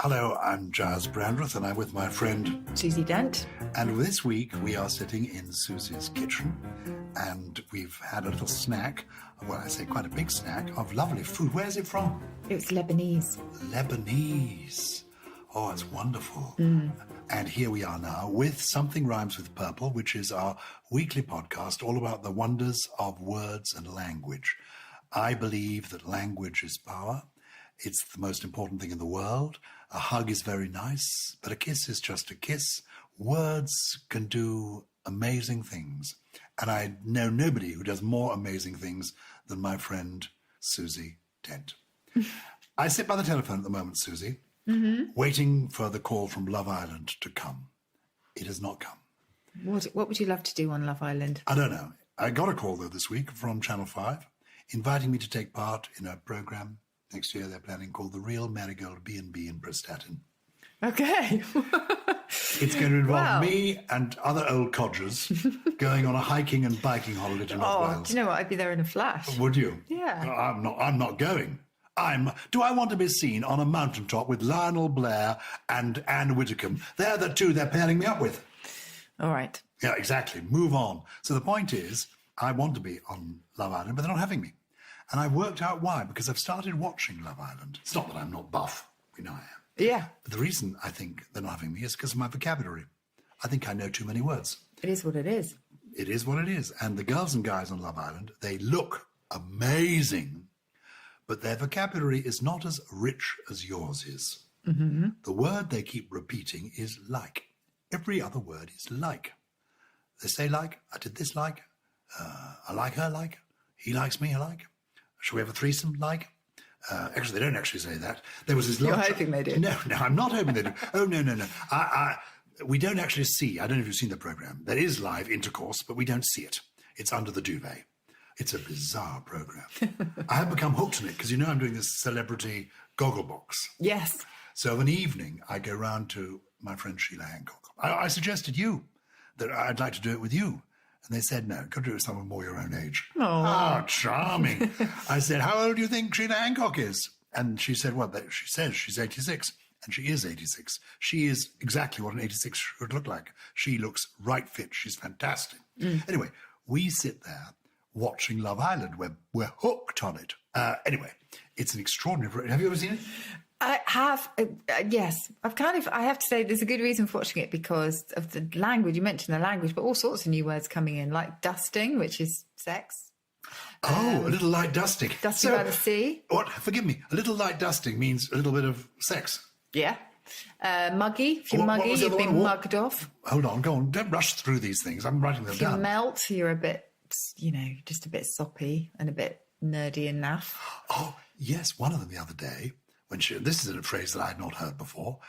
Hello, I'm Gyles Brandreth, and I'm with my friend Susie Dent. And this week we are sitting in Susie's kitchen, and we've had a little snack, well, I say quite a big snack, of lovely food. Where's it from? It's Lebanese. Lebanese. Oh, it's wonderful. And here we are now with Something Rhymes with Purple, which is our weekly podcast all about the wonders of words and language. I believe that language is power. It's the most important thing in the world. A hug is very nice, but a kiss is just a kiss. Words can do amazing things. And I know nobody who does more amazing things than my friend Susie Dent. I sit by the telephone at the moment, Susie, waiting for the call from Love Island to come. It has not come. What would you love to do on Love Island? I don't know. I got a call, though, this week from Channel 5, inviting me to take part in a programme next year they're planning called The Real Marigold B&B in Prestatyn. Okay. It's going to involve me and other old codgers going on a hiking and biking holiday to North Wales. Do you know what? I'd be there in a flash. Would you? Yeah. I'm not going. Do I want to be seen on a mountaintop with Lionel Blair and Anne Widdecombe? They're the two they're pairing me up with. All right. Yeah, exactly. Move on. So the point is, I want to be on Love Island, but they're not having me. And I worked out why, because I've started watching Love Island. It's not that I'm not buff. We know I am. Yeah. But the reason I think they're not having me is because of my vocabulary. I think I know too many words. It is what it is. It is what it is. And the girls and guys on Love Island, they look amazing, but their vocabulary is not as rich as yours is. Mm-hmm. The word they keep repeating is like. Every other word is like. They say like, I did this like, I like her like, he likes me I like. Should we have a threesome like? Actually, they don't actually say that. There was this. You're hoping they do. No, I'm not hoping they do. Oh, no. We don't actually see. I don't know if you've seen the programme. There is live intercourse, but we don't see it. It's under the duvet. It's a bizarre programme. I have become hooked on it because, I'm doing this celebrity goggle box. Yes. So of an evening, I go round to my friend Sheila Hancock. I suggested you that I'd like to do it with you. And they said, no, could do it with someone more your own age. Oh, charming. I said, how old do you think Sheila Hancock is? And she said, well, she says she's 86. And she is 86. She is exactly what an 86 should look like. She looks right fit. She's fantastic. Anyway, we sit there watching Love Island. We're hooked on it. Anyway, it's an extraordinary... Have you ever seen it? I have, yes. I have to say there's a good reason for watching it because of the language. You mentioned the language, but all sorts of new words coming in, like dusting, which is sex. A little light dusting. Dusting by the sea. What? Forgive me. A little light dusting means a little bit of sex. Yeah. Muggy. If you're muggy, you've been mugged off. Hold on, go on. Don't rush through these things. I'm writing them down. If you melt, you're a bit, just a bit soppy and a bit nerdy and naff. Oh, yes. One of them the other day, this is a phrase that I had not heard before.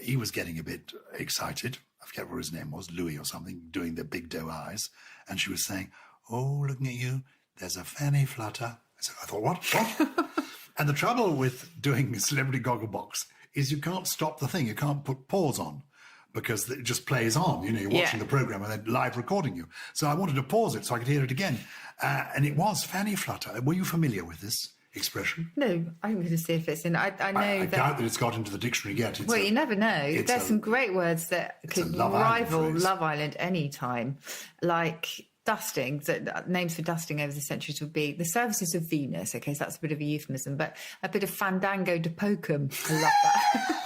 He was getting a bit excited. I forget what his name was, Louis or something, doing the big doe eyes. And she was saying, oh, looking at you, there's a fanny flutter. I thought, what? And the trouble with doing a celebrity goggle box is you can't stop the thing. You can't put pause on because it just plays on. You're watching the programme and they're live recording you. So I wanted to pause it so I could hear it again. And it was fanny flutter. Were you familiar with this expression? No, I'm going to see if it's in. I know I doubt that it's got into the dictionary yet. You never know. There's some great words that could rival Love Island any time, like dusting. Names for dusting over the centuries would be the services of Venus. Okay, so that's a bit of a euphemism, but a bit of fandango de pokum. I love that.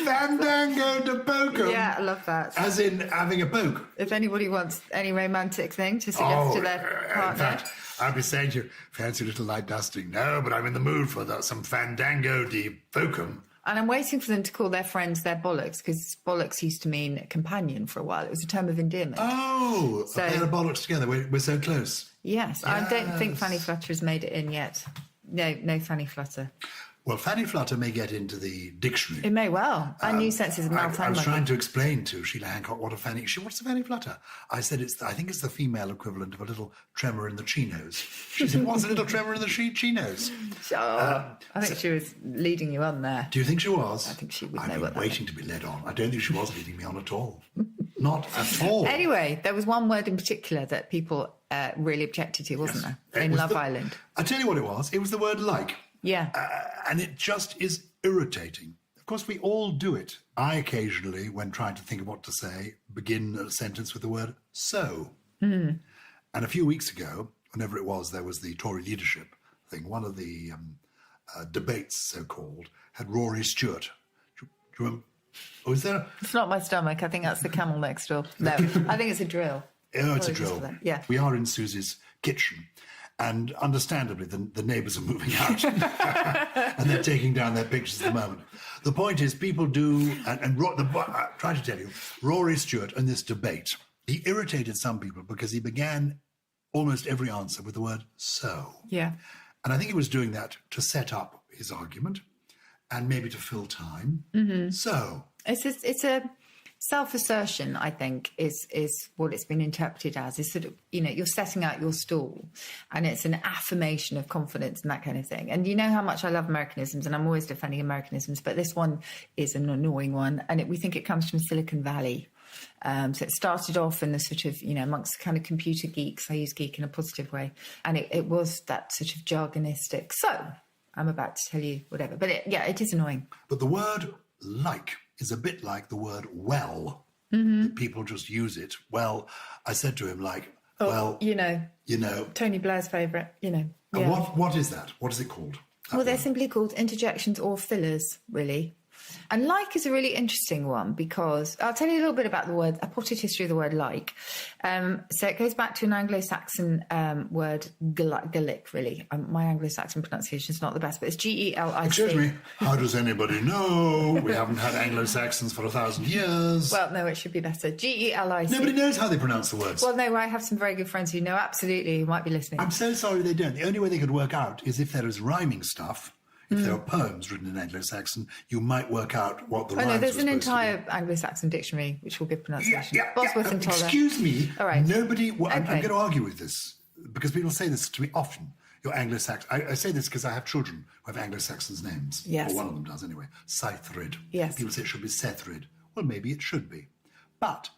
Fandango de pokum? Yeah, I love that. As in having a poke? If anybody wants any romantic thing to suggest to their partner. In fact, I'd be saying to you, fancy a little light dusting. No, but I'm in the mood for some fandango de pokum. And I'm waiting for them to call their friends their bollocks, because bollocks used to mean companion for a while. It was a term of endearment. Oh, so, a pair of bollocks together. We're so close. Yes. I don't think Fanny Flutter has made it in yet. No Fanny Flutter. Well, fanny flutter may get into the dictionary. It may well. Our new sense is maritime. I was trying to explain to Sheila Hancock what a fanny... What's a fanny flutter? I said I think it's the female equivalent of a little tremor in the chinos. She said, what's a little tremor in the chinos? I think she was leading you on there. Do you think she was? I think she would know I've what been waiting to be led on. I don't think she was leading me on at all. Not at all. Anyway, there was one word in particular that people really objected to, wasn't there? In Love Island. I tell you what it was. It was the word like. Yeah. And it just is irritating. course, we all do it. I occasionally, when trying to think of what to say, begin a sentence with the word so. And a few weeks ago, whenever it was, there was the Tory leadership thing. One of the debates, so-called, had Rory Stewart. Do you remember? Oh, is there? It's not my stomach. I think that's the camel next door. No, I think it's a drill. Oh, it's a drill. Yeah. We are in Susie's kitchen. And understandably, the neighbours are moving out and they're taking down their pictures at the moment. The point is, people do, I'm trying to tell you, Rory Stewart in this debate, he irritated some people because he began almost every answer with the word so. Yeah. And I think he was doing that to set up his argument and maybe to fill time. So. It's a self-assertion, I think, is what it's been interpreted as. Is sort of, you're setting out your stall and it's an affirmation of confidence and that kind of thing. And you know how much I love Americanisms, and I'm always defending Americanisms, but this one is an annoying one, and we think it comes from Silicon Valley. So it started off in the sort of, amongst kind of computer geeks. I use geek in a positive way. And it was that sort of jargonistic. So I'm about to tell you whatever. But it is annoying. But the word like is a bit like the word well. People just use it. Well, I said to him, Tony Blair's favourite, Yeah. What is that? What is it called? Well, they're simply called interjections or fillers, really. And like is a really interesting one because I'll tell you a little bit about the word, a potted history of the word like. So it goes back to an Anglo-Saxon word, Gaelic, really. My Anglo-Saxon pronunciation is not the best, but it's G-E-L-I-C. Excuse me, how does anybody know? We haven't had Anglo-Saxons for 1,000 years. Well, no, it should be better. G-E-L-I-C. Nobody knows how they pronounce the words. Well, no, I have some very good friends who know absolutely, who might be listening. I'm so sorry they don't. The only way they could work out is if there is rhyming stuff. If there are poems written in Anglo-Saxon, you might work out what the rhymes no, there's were an supposed to be. entire Anglo-Saxon dictionary which will give pronunciation. Bosworth and Toller. Excuse me. All right. Nobody. Well, I'm going to argue with this because people say this to me often. You're Anglo-Saxon. I say this because I have children who have Anglo-Saxon names. Yes. Or one of them does anyway. Scythrid. Yes. People say it should be Sethrid. Well, maybe it should be. But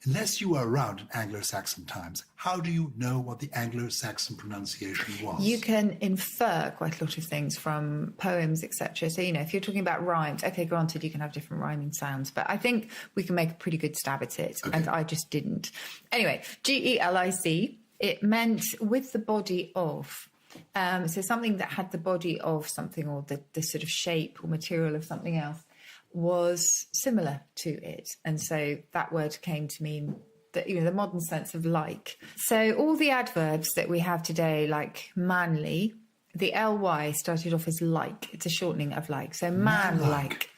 unless you were around in Anglo-Saxon times, how do you know what the Anglo-Saxon pronunciation was? You can infer quite a lot of things from poems, etc. So, if you're talking about rhymes, okay, granted, you can have different rhyming sounds, but I think we can make a pretty good stab at it, and I just didn't. Anyway, G-E-L-I-C, it meant with the body of. So something that had the body of something or the sort of shape or material of something else was similar to it. And so that word came to mean that, the modern sense of like. So all the adverbs that we have today, like manly, the ly started off as like. It's a shortening of like. So man-like.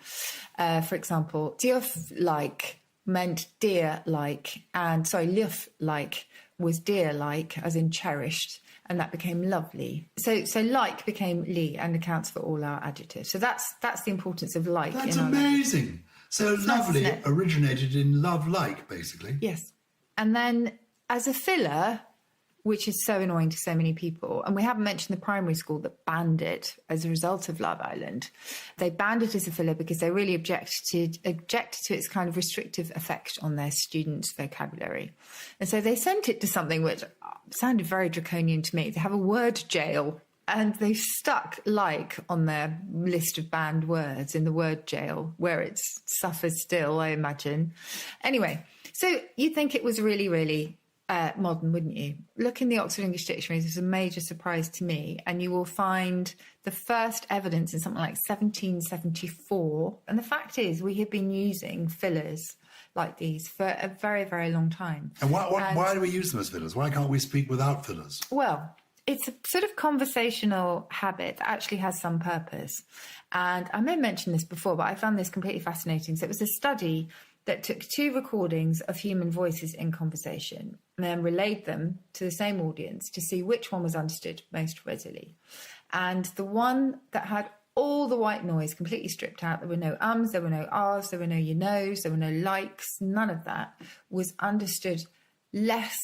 For example, diolch-like meant dear-like. And liuf-like was dear-like, as in cherished. And that became lovely. So like became li and accounts for all our adjectives. So that's the importance of like. That's amazing. So lovely originated in love-like, basically. Yes. And then as a filler, which is so annoying to so many people, and we haven't mentioned the primary school that banned it as a result of Love Island. They banned it as a filler because they really objected to its kind of restrictive effect on their students' vocabulary. And so they sent it to something which sounded very draconian to me. They have a word jail, and they stuck like on their list of banned words in the word jail, where it suffers still, I imagine. Anyway, so you'd think it was really, really modern, wouldn't you? Look in the Oxford English Dictionary. This is a major surprise to me, and you will find the first evidence in something like 1774. And the fact is, we have been using fillers like these for a very, very long time. And why do we use them as fillers? Why can't we speak without fillers? Well, it's a sort of conversational habit that actually has some purpose. And I may have mentioned this before, but I found this completely fascinating. So it was a study that took 2 recordings of human voices in conversation and then relayed them to the same audience to see which one was understood most readily. And the one that had all the white noise completely stripped out, there were no ums, there were no ahs, there were no you knows, there were no likes, none of that, was understood less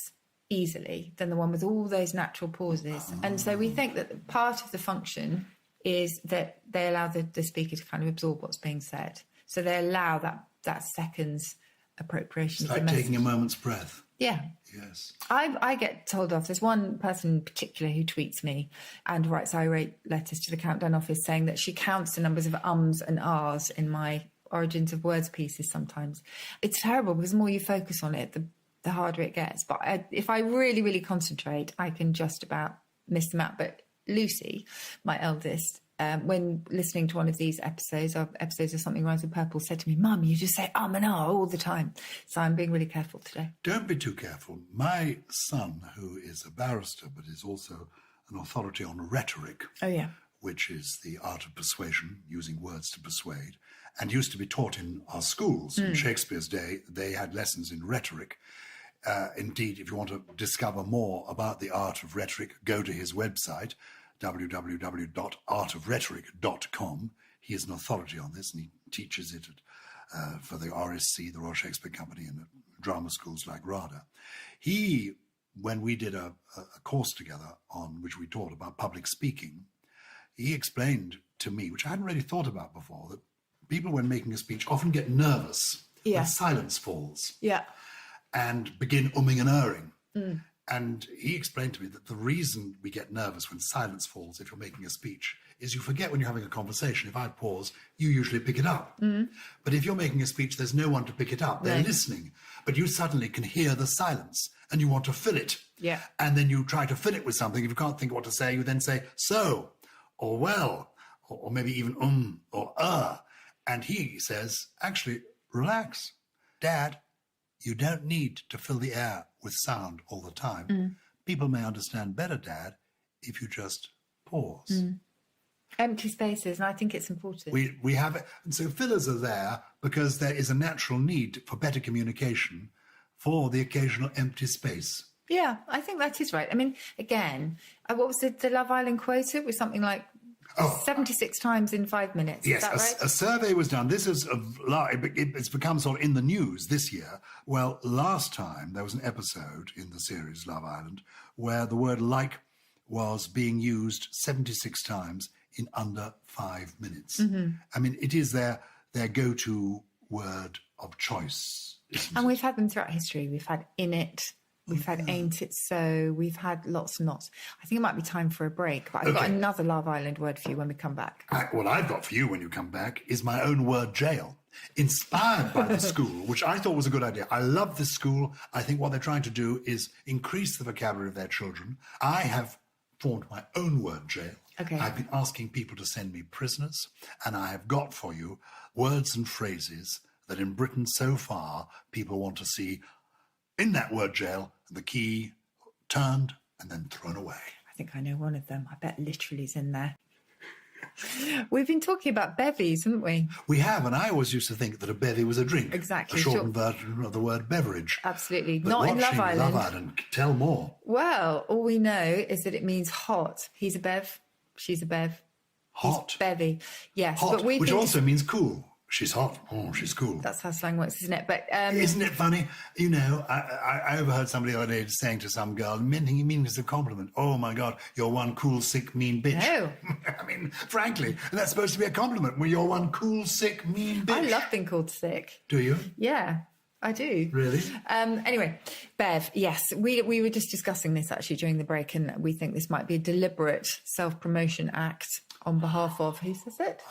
easily than the one with all those natural pauses. And so we think that part of the function is that they allow the speaker to kind of absorb what's being said. So they allow that second's appropriation. It's like taking a moment's breath. Yeah. Yes. I get told off. There's one person in particular who tweets me and writes irate letters to the Countdown office saying that she counts the numbers of ums and ahs in my Origins of Words pieces sometimes. It's terrible because the more you focus on it, the harder it gets. But if I really, really concentrate, I can just about miss them out. But Lucy, my eldest, when listening to one of these episodes of Something Rhymes with Purple, said to me, Mum, you just say and ah all the time. So I'm being really careful today. Don't be too careful. My son, who is a barrister but is also an authority on rhetoric, which is the art of persuasion, using words to persuade, and used to be taught in our schools. In Shakespeare's day, they had lessons in rhetoric. Indeed, if you want to discover more about the art of rhetoric, go to his website, www.artofrhetoric.com. He is an authority on this, and he teaches it for the RSC, the Royal Shakespeare Company, and drama schools like RADA. When we did a course together on which we taught about public speaking, he explained to me, which I hadn't really thought about before, that people, when making a speech, often get nervous when silence falls and begin umming and erring. And he explained to me that the reason we get nervous when silence falls if you're making a speech is you forget when you're having a conversation. If I pause, you usually pick it up. But if you're making a speech, there's no one to pick it up. They're listening. But you suddenly can hear the silence and you want to fill it. And then you try to fill it with something. If you can't think what to say, you then say, so, or well, or maybe even or And he says, actually, relax. Dad, you don't need to fill the air with sound all the time. People may understand better, Dad, if you just pause. Empty spaces, and I think it's important. We have it. And so fillers are there because there is a natural need for better communication for the occasional empty space. Yeah, I think that is right. I mean, again, what was the Love Island quota? It was something like 76 times in 5 minutes. Yes, is that right? A survey was done. This is it's become sort of in the news this year. Well, last time there was an episode in the series Love Island where the word like was being used 76 times in under 5 minutes. I mean, it is their go-to word of choice. And we've had them throughout history. We've had in it. We've had Ain't It So. We've had lots and lots. I think it might be time for a break, but I've got another Love Island word for you when we come back. What I've got for you when you come back is my own word, jail, inspired by the school, which I thought was a good idea. I love this school. I think what they're trying to do is increase the vocabulary of their children. I have formed my own word, jail. I've been asking people to send me prisoners, and I have got for you words and phrases that in Britain so far people want to see in that word jail, the key turned and then thrown away. I think I know one of them. I bet literally's in there. We've been talking about bevies, haven't we? We have, and I always used to think that a bevy was a drink. Exactly. A shortened version of the word beverage. Absolutely. But not in Love Island. Love Island, tell more. Well, all we know is that it means hot. He's a bev, she's a bev. Hot. He's bevy. Yes. Hot, but which also means cool. She's hot. Oh, she's cool. That's how slang works, isn't it? But isn't it funny? You know, I overheard somebody the other day saying to some girl, meaning as a compliment, oh my God, you're one cool, sick, mean bitch. No. I mean, frankly, and that's supposed to be a compliment. Well, you're one cool, sick, mean bitch. I love being called sick. Do you? Yeah, I do. Really? Anyway, Bev, yes, we were just discussing this actually during the break, and we think this might be a deliberate self-promotion act on behalf of, who says it?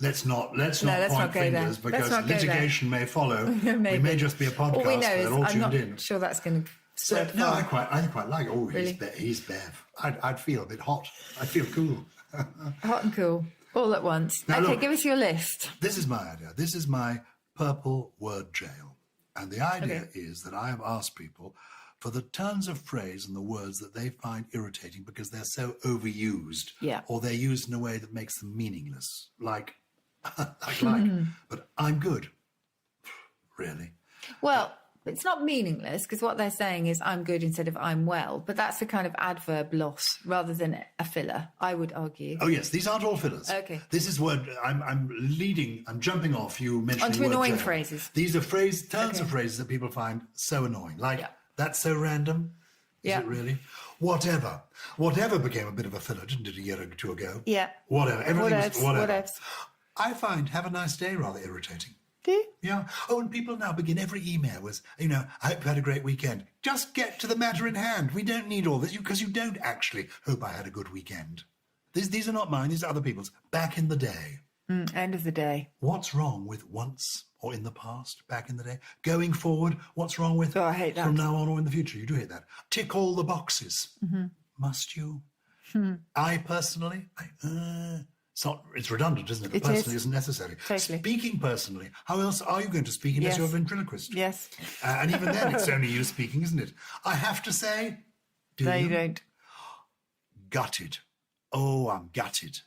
Let's not point fingers because litigation may follow. We may just be a podcast. All we know is all I'm not in. sure that's going to spread. No, I quite like it. Oh, really? he's Bev. I'd feel a bit hot. I'd feel cool. Hot and cool, all at once. Now, okay, look, give us your list. This is my idea. This is my purple word jail. And the idea is that I have asked people for the turns of phrase and the words that they find irritating because they're so overused, or they're used in a way that makes them meaningless, like, but I'm good. Really? Well, it's not meaningless because what they're saying is I'm good instead of I'm well, but that's a kind of adverb loss rather than a filler, I would argue. Oh yes, these aren't all fillers. Okay. This is word I'm jumping off you mentioning onto word annoying jail. phrases. These are turns of phrases that people find so annoying. Like that's so random. Is it really? Whatever became a bit of a filler, didn't it, a year or two ago? Yeah. Whatever. Everything was whatever. Whatevs. I find have a nice day rather irritating. Do you? Yeah. Oh, and people now begin every email with, I hope you had a great weekend. Just get to the matter in hand. We don't need all this, because you don't actually hope I had a good weekend. These are not mine, these are other people's. Back in the day. End of the day. What's wrong with once or in the past, back in the day? Going forward, what's wrong with I hate that. From now on or in the future? You do hate that. Tick all the boxes. Must you? I personally, it's redundant, isn't it? But personally isn't necessary. Totally. Speaking personally, how else are you going to speak unless you're a ventriloquist? Yes. And even then, it's only you speaking, isn't it? I have to say, You don't. Gutted. Oh, I'm gutted.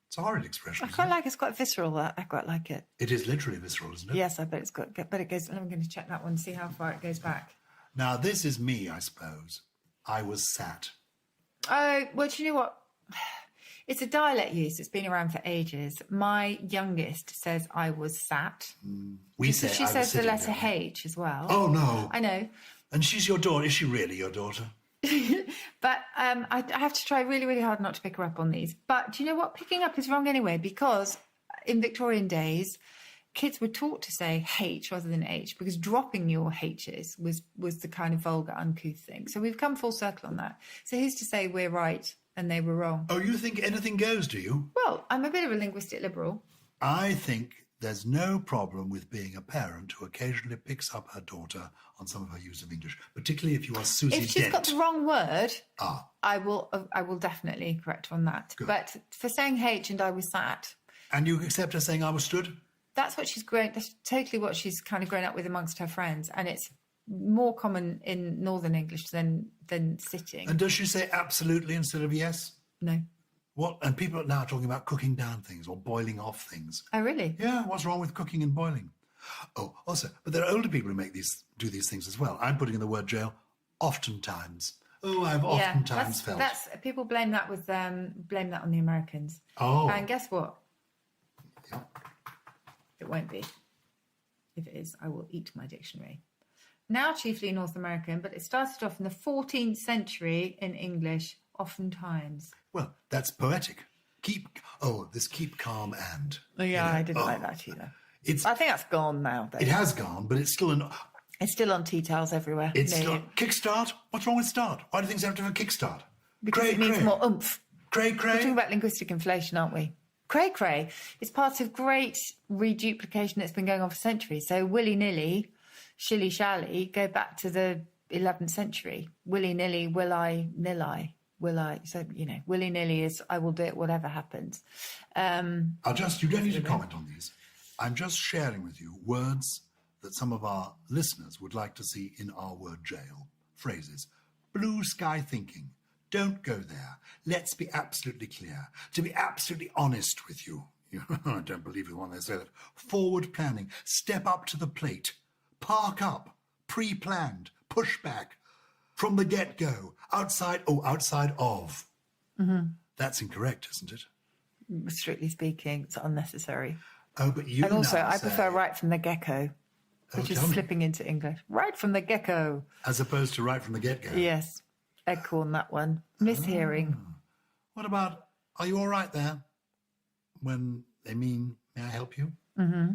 It's a horrid expression. I quite like it. It's quite visceral. That I quite like it. It is literally visceral, isn't it? Yes, I bet it's got. But it goes. I'm going to check that one, see how far it goes back. Now, this is me, I suppose. I was sat. Oh, well, do you know what? It's a dialect use. It's been around for ages. My youngest says I was sat. We say She I was says the sitting letter there. H as well. Oh, no. I know. And she's your daughter. Is she really your daughter? But I have to try really, really hard not to pick her up on these. But do you know what? Picking up is wrong anyway, because in Victorian days, kids were taught to say H rather than H, because dropping your H's was the kind of vulgar, uncouth thing. So we've come full circle on that. So who's to say we're right and they were wrong? Oh, you think anything goes, do you? Well, I'm a bit of a linguistic liberal. I think there's no problem with being a parent who occasionally picks up her daughter on some of her use of English, particularly if you are Susie If she's Dent. got the wrong word, I will definitely correct her on that. Good. But for saying H and I was sat, And you accept her saying I was stood? that's what she's grown. That's totally what she's kind of grown up with amongst her friends, and it's more common in Northern English than sitting. And does she say absolutely instead of yes? No. What? And people are now talking about cooking down things or boiling off things. Oh, really? Yeah, what's wrong with cooking and boiling? Oh, also, but there are older people who do these things as well. I'm putting in the word jail oftentimes. Oh, I've oftentimes felt. That's people blame that on the Americans. Oh. And guess what? Yeah. It won't be. If it is, I will eat my dictionary. Now chiefly North American, but it started off in the 14th century in English, oftentimes. Well, that's poetic. Keep calm and. Oh, yeah, I didn't like that either. I think that's gone now, though. It has gone, but it's still It's still on tea towels everywhere. It's still kickstart. What's wrong with start? Why do things have to have a kickstart? Because it means more oomph. Cray. We're talking about linguistic inflation, aren't we? Cray is part of great reduplication that's been going on for centuries. So willy-nilly, shilly-shally, go back to the 11th century. Willy-nilly, will-I. So, willy-nilly is I will do it whatever happens. You don't need to comment on these. I'm just sharing with you words that some of our listeners would like to see in our word jail. Phrases. Blue sky thinking. Don't go there. Let's be absolutely clear. To be absolutely honest with you. I don't believe it when they say that. Forward planning. Step up to the plate. Park up. Pre-planned. Push back. From the get-go. Outside of. Mm-hmm. That's incorrect, isn't it? Strictly speaking, it's unnecessary. Oh, but you And also, I prefer right from the gecko, which is slipping into English. Right from the gecko. As opposed to right from the get-go. Yes. Eggcorn, that one. Mishearing. What about, are you all right there? When they mean, may I help you? Mm-hmm.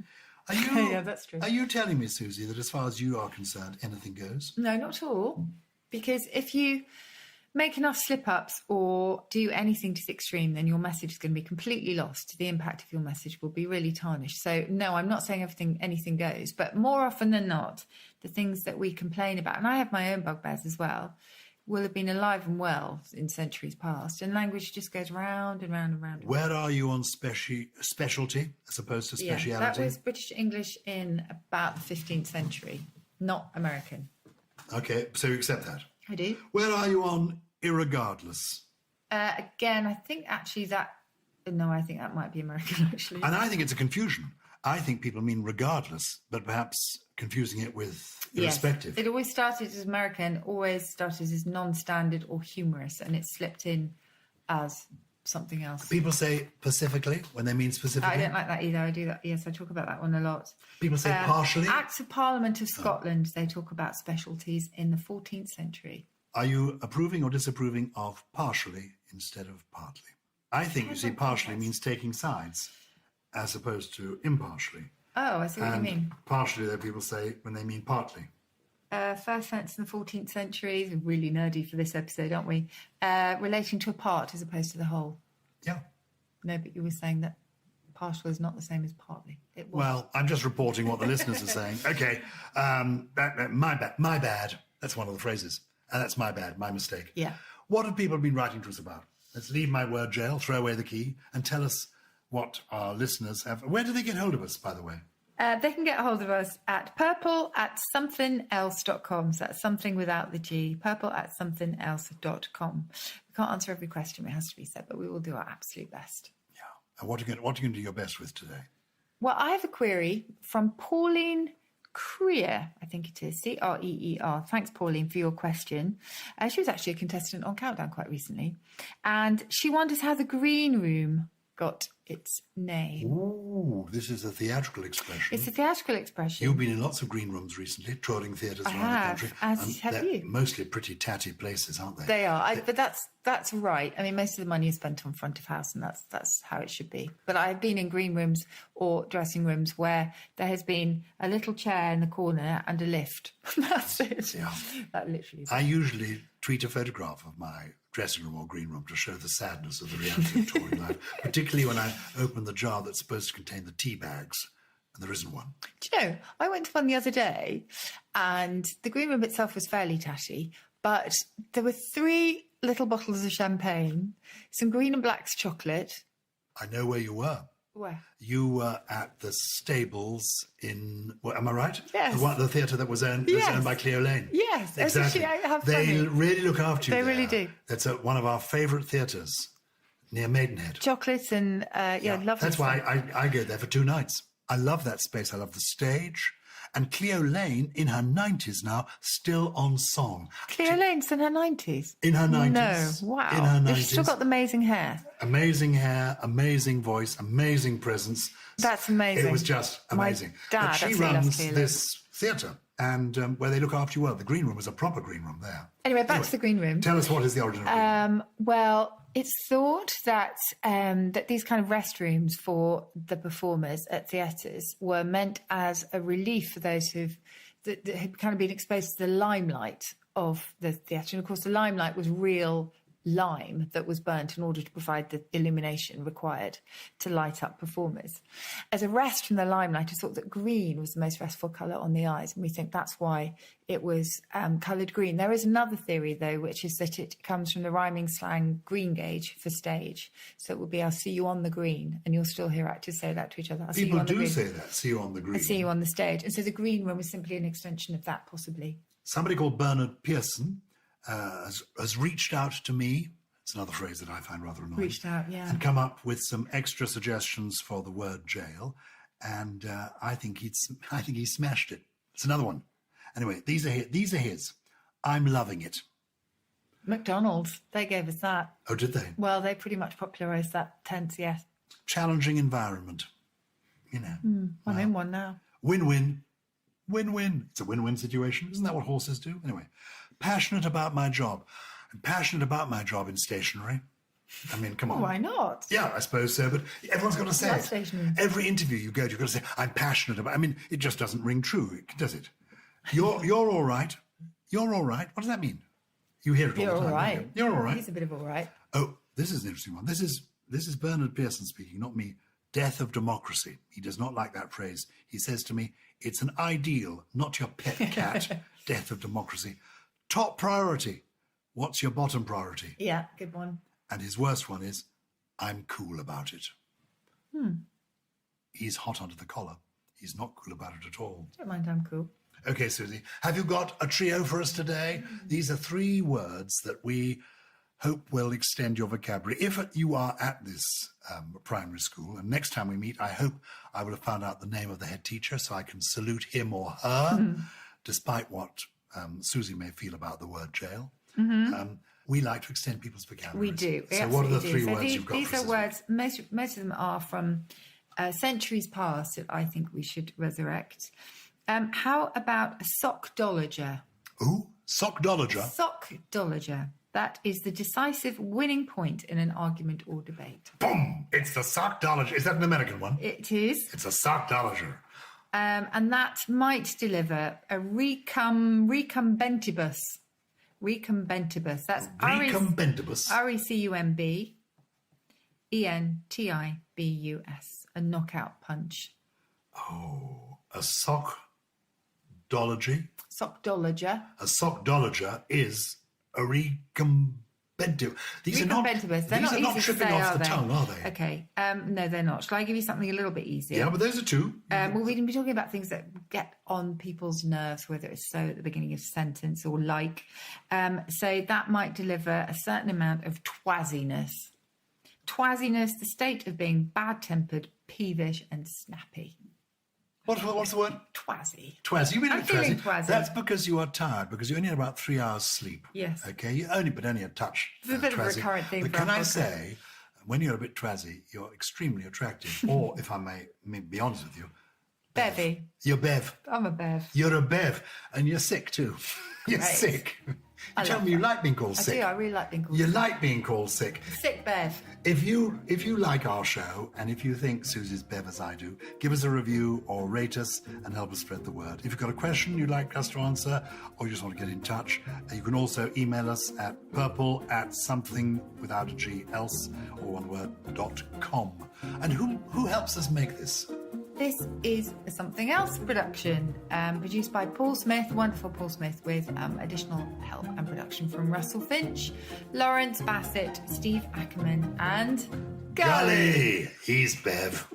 Are you, yeah, that's true. Are you telling me, Susie, that as far as you are concerned, anything goes? No, not at all. Because if you make enough slip-ups or do anything to the extreme, then your message is going to be completely lost. The impact of your message will be really tarnished. So, no, I'm not saying anything goes. But more often than not, the things that we complain about, and I have my own bugbears as well, will have been alive and well in centuries past. And language just goes round and round and round. Where are you on specialty as opposed to speciality? Yeah, that was British English in about the 15th century, not American. Okay, so you accept that? I do. Where are you on irregardless? Again, I think actually I think that might be American, actually. And I think it's a confusion. I think people mean regardless, but perhaps confusing it with irrespective. Yes. It always started as American, always started as non-standard or humorous, and it's slipped in as something else. People say pacifically when they mean specifically. I don't like that either. I do that. Yes, I talk about that one a lot. People say partially. Acts of Parliament of Scotland, they talk about specialties in the 14th century. Are you approving or disapproving of partially instead of partly? I think, you see, partially means taking sides as opposed to impartially. Oh, I see what you mean. Partially, though, people say when they mean partly. First sentence in the 14th century. We're really nerdy for this episode, aren't we? Relating to a part as opposed to the whole. Yeah. No, but you were saying that partial is not the same as partly. It was. Well, I'm just reporting what the listeners are saying. Okay. My bad. That's one of the phrases. That's my bad, my mistake. Yeah. What have people been writing to us about? Let's leave my word jail, throw away the key, and tell us what our listeners have. Where do they get hold of us, by the way? They can get hold of us at purple@somethingelse.com. So that's something without the G. purple@somethingelse.com. We can't answer every question, it has to be said, but we will do our absolute best. Yeah. And what are you going to do your best with today? Well, I have a query from Pauline Creer, I think it is, Creer. Thanks, Pauline, for your question. She was actually a contestant on Countdown quite recently. And she wonders how the green room got its name. Ooh, this is a theatrical expression. It's a theatrical expression. You've been in lots of green rooms recently, touring theatres around the country. As have you. Mostly pretty tatty places, aren't they? They are, but that's right. I mean, most of the money is spent on front of house, and that's how it should be. But I've been in green rooms or dressing rooms where there has been a little chair in the corner and a lift. That's it. Yeah. That literally is. I usually tweet a photograph of my dressing room or green room to show the sadness of the reality of touring life, particularly when I open the jar that's supposed to contain the tea bags and there isn't one. Do you know, I went to one the other day and the green room itself was fairly tatty, but there were 3 little bottles of champagne, some green and black's chocolate. I know where you were. Where? You were at the stables in, am I right? Yes. The theatre that was owned by Cleo Lane. Yes. Exactly. They really look after you. They really do. That's one of our favourite theatres near Maidenhead. Chocolate and, lovely. That's why I go there for 2 nights. I love that space. I love the stage. And Cleo Lane, in her 90s now, still on song. Cleo Lane's in her 90s? In her 90s. No, wow. In her 90s. She's still got the amazing hair. Amazing hair, amazing voice, amazing presence. That's amazing. It was just amazing. My dad but she runs this theatre, and where they look after you well. The green room was a proper green room there. Anyway, back to the green room. Tell us what is the origin of green room. Well, it's thought that that these kind of restrooms for the performers at theatres were meant as a relief for those that had kind of been exposed to the limelight of the theatre. And of course, the limelight was real lime that was burnt in order to provide the illumination required to light up performers. As a rest from the limelight, I thought that green was the most restful colour on the eyes, and we think that's why it was coloured green. There is another theory, though, which is that it comes from the rhyming slang green gauge for stage. So it will be, I'll see you on the green, and you'll still hear actors say that to each other. People do say that, see you on the green. I'll see you on the stage. And so the green room was simply an extension of that, possibly. Somebody called Bernard Pearson has reached out to me. It's another phrase that I find rather annoying. Reached out, yeah. And come up with some extra suggestions for the word jail. And I think he smashed it. It's another one. Anyway, these are his. I'm loving it. McDonald's, they gave us that. Oh, did they? Well, they pretty much popularised that tense, yes. Challenging environment. You know. I'm in one now. Win-win. Win-win. It's a win-win situation. Isn't that what horses do? Anyway, passionate about my job. I'm passionate about my job in stationery. I mean, come on. Why not? Yeah, I suppose so, but everyone's got to say it. Stationery. Every interview you go to, you've got to say, I'm passionate about. I mean, it just doesn't ring true, does it? You're all right. You're all right. What does that mean? You hear it all the time. You're all right. You're all right. He's a bit of all right. Oh, this is an interesting one. This is Bernard Pearson speaking, not me. Death of democracy. He does not like that phrase. He says to me, it's an ideal, not your pet cat. Death of democracy. Top priority. What's your bottom priority? Yeah, good one. And his worst one is, I'm cool about it. He's hot under the collar. He's not cool about it at all. Don't mind, I'm cool. Okay, Susie, have you got a trio for us today? These are 3 words that we hope will extend your vocabulary. If you are at this primary school, and next time we meet, I hope I will have found out the name of the head teacher so I can salute him or her, despite what Susie may feel about the word jail. We like to extend people's vocabulary. We do. So what are the 3 words you've got These for us are words, most of them are from centuries past that I think we should resurrect. How about a sockdolager? Ooh, sockdolager? Sockdolager. That is the decisive winning point in an argument or debate. Boom! It's the sockdolager. Is that an American one? It is. It's a sockdolager. And that might deliver a recumbentibus. Recumbentibus. That's Recumbentibus. RECUMBENTIBUS. A knockout punch. Oh, a sockdology. Sockdologer. A sockdologer is a recumbentibus. These are not tripping off the tongue, are they? Okay. No, they're not. Shall I give you something a little bit easier? Yeah, but those are two. Well, we're going to be talking about things that get on people's nerves, whether it's so at the beginning of a sentence or like. So that might deliver a certain amount of twazziness. Twazziness, the state of being bad-tempered, peevish and snappy. What's the word? Twazzy. Twazzy. You mean I'm feeling twazzy. That's because you are tired, because you only had about 3 hours sleep. Yes. Okay, you only a touch. It's a bit of a recurrent thing. But can I say, when you're a bit twazzy, you're extremely attractive. Or, if I may be honest with you, Bevy. You're Bev. I'm a Bev. You're a Bev, and you're sick too. You're Right. sick. You tell me you like being called sick. I do. I really like being called You sick. like being called sick. Sick Bev. If you like our show, and if you think Susie's Bev as I do, give us a review or rate us and help us spread the word. If you've got a question you'd like us to answer, or you just want to get in touch, you can also email us at purple@something_else or one word .com. And who helps us make this? This is a Something Else production, produced by Paul Smith, wonderful Paul Smith, with additional help and production from Russell Finch, Lawrence Bassett, Steve Ackerman, and Gully! He's Bev.